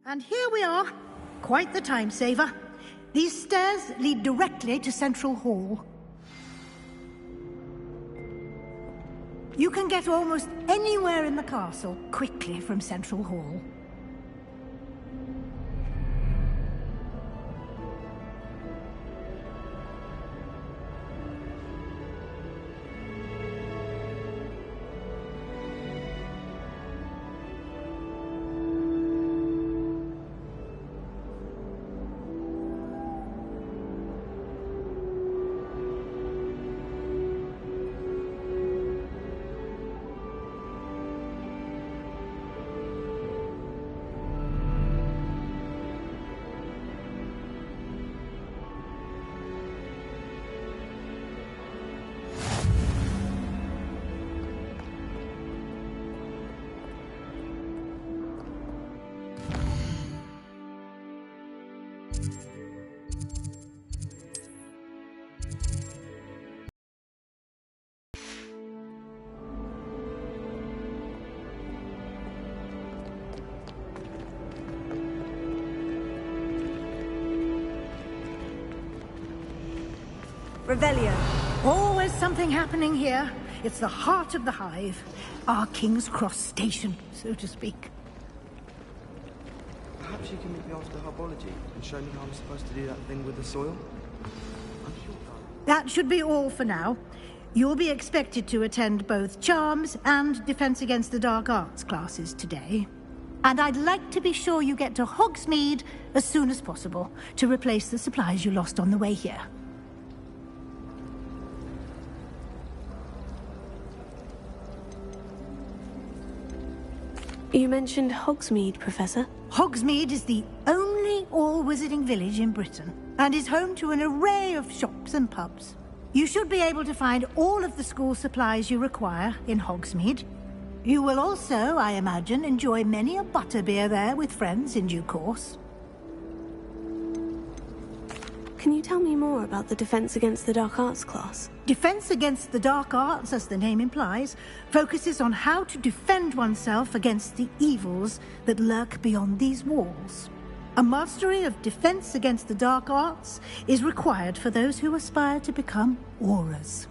And here we are. Quite the time saver. These stairs lead directly to Central Hall. You can get almost anywhere in the castle quickly from Central Hall. Revelio. Always something happening here. It's the heart of the hive. Our King's Cross station, so to speak. Perhaps you can meet me after herbology and show me how I'm supposed to do that thing with the soil? I'm sure that should be all for now. You'll be expected to attend both Charms and Defense Against the Dark Arts classes today. And I'd like to be sure you get to Hogsmeade as soon as possible to replace the supplies you lost on the way here. You mentioned Hogsmeade, Professor. Hogsmeade is the only all-wizarding village in Britain, and is home to an array of shops and pubs. You should be able to find all of the school supplies you require in Hogsmeade. You will also, I imagine, enjoy many a butterbeer there with friends in due course. Can you tell me more about the Defense Against the Dark Arts class? Defense Against the Dark Arts, as the name implies, focuses on how to defend oneself against the evils that lurk beyond these walls. A mastery of Defense Against the Dark Arts is required for those who aspire to become Aurors.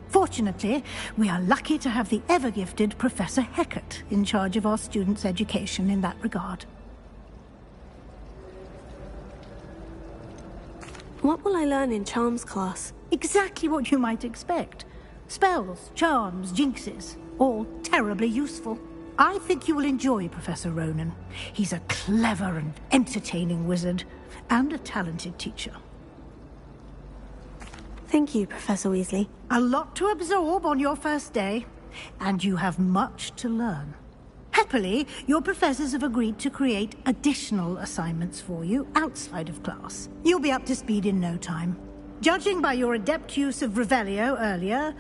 Fortunately, we are lucky to have the ever-gifted Professor Hecat in charge of our students' education in that regard. What will I learn in Charms class? Exactly what you might expect. Spells, charms, jinxes, all terribly useful. I think you will enjoy Professor Ronan. He's a clever and entertaining wizard, and a talented teacher. Thank you, Professor Weasley. A lot to absorb on your first day, and you have much to learn. Happily, your professors have agreed to create additional assignments for you outside of class. You'll be up to speed in no time. Judging by your adept use of Revelio earlier,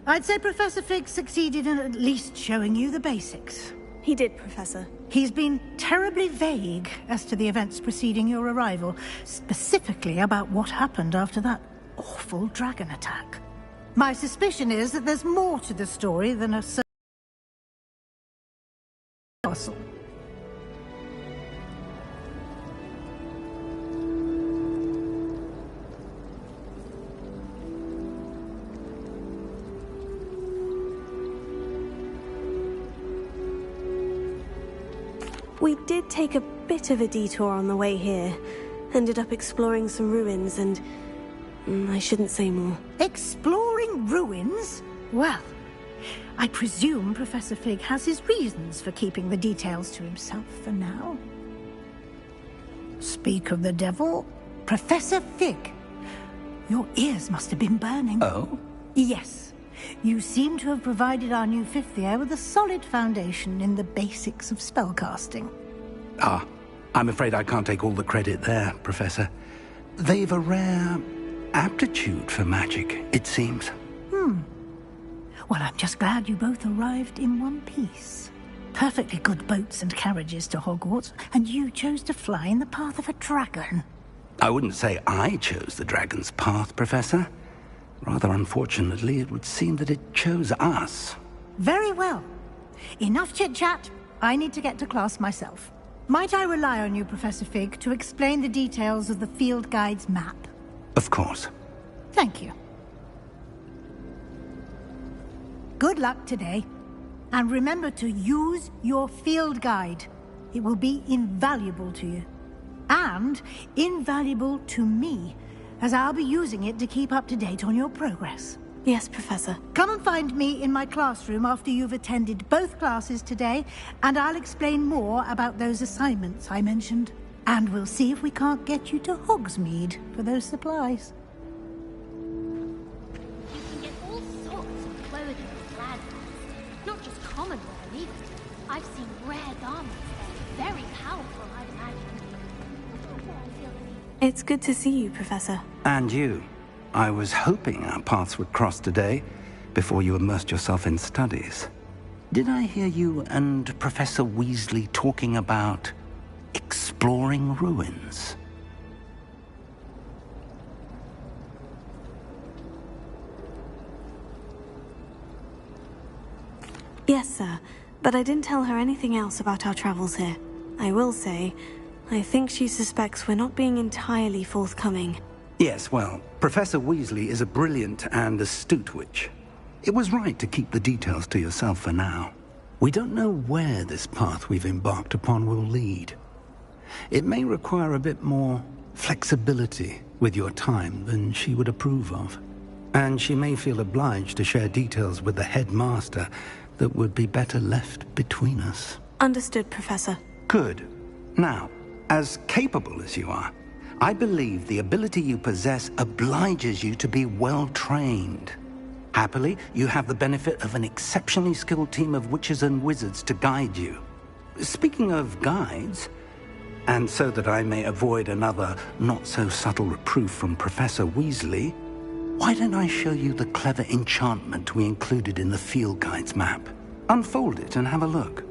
I'd say Professor Fig succeeded in at least showing you the basics. He did, Professor. He's been terribly vague as to the events preceding your arrival, specifically about what happened after that awful dragon attack. My suspicion is that there's more to the story than a castle. We did take a bit of a detour on the way here. Ended up exploring some ruins and... I shouldn't say more. Exploring ruins? Well, I presume Professor Fig has his reasons for keeping the details to himself for now. Speak of the devil, Professor Fig. Your ears must have been burning. Oh? Yes. You seem to have provided our new fifth year with a solid foundation in the basics of spellcasting. Ah, I'm afraid I can't take all the credit there, Professor. They've a rare aptitude for magic, it seems. Well, I'm just glad you both arrived in one piece. Perfectly good boats and carriages to Hogwarts, and you chose to fly in the path of a dragon. I wouldn't say I chose the dragon's path, Professor. Rather unfortunately, it would seem that it chose us. Very well. Enough chit-chat. I need to get to class myself. Might I rely on you, Professor Fig, to explain the details of the field guide's map? Of course. Thank you. Good luck today. And remember to use your field guide. It will be invaluable to you. And invaluable to me, as I'll be using it to keep up to date on your progress. Yes, Professor. Come and find me in my classroom after you've attended both classes today, and I'll explain more about those assignments I mentioned. And we'll see if we can't get you to Hogsmeade for those supplies. You can get all sorts of clothing and glad rags. Not just common wear either. I've seen rare garments there. Very powerful, I'd imagine. It's good to see you, Professor. And you. I was hoping our paths would cross today, before you immersed yourself in studies. Did I hear you and Professor Weasley talking about exploring ruins? Yes, sir. But I didn't tell her anything else about our travels here. I will say, I think she suspects we're not being entirely forthcoming. Yes, well, Professor Weasley is a brilliant and astute witch. It was right to keep the details to yourself for now. We don't know where this path we've embarked upon will lead. It may require a bit more flexibility with your time than she would approve of. And she may feel obliged to share details with the headmaster that would be better left between us. Understood, Professor. Good. Now, as capable as you are, I believe the ability you possess obliges you to be well-trained. Happily, you have the benefit of an exceptionally skilled team of witches and wizards to guide you. Speaking of guides, and so that I may avoid another not-so-subtle reproof from Professor Weasley, why don't I show you the clever enchantment we included in the field guide's map? Unfold it and have a look.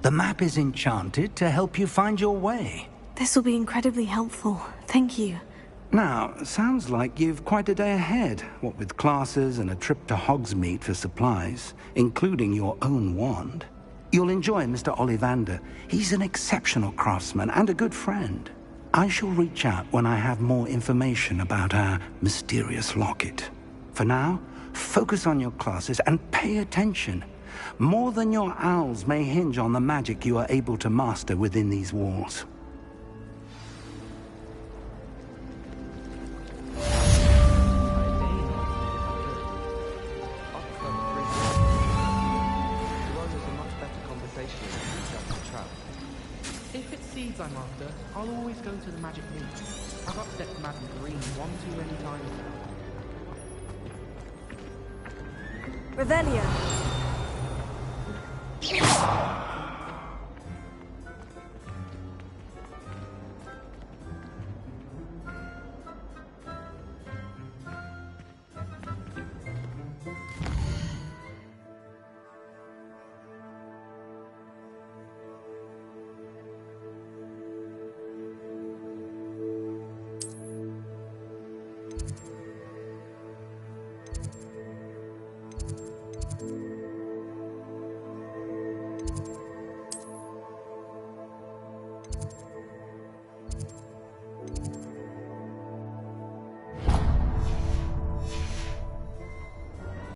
The map is enchanted to help you find your way. This will be incredibly helpful. Thank you. Now, sounds like you've quite a day ahead, what with classes and a trip to Hogsmeade for supplies, including your own wand. You'll enjoy Mr. Ollivander. He's an exceptional craftsman and a good friend. I shall reach out when I have more information about our mysterious locket. For now, focus on your classes and pay attention. More than your owls may hinge on the magic you are able to master within these walls. If it's seeds I'm after, I'll always go to the magic meat. I've upset Madam Green one too many times now. Revelio.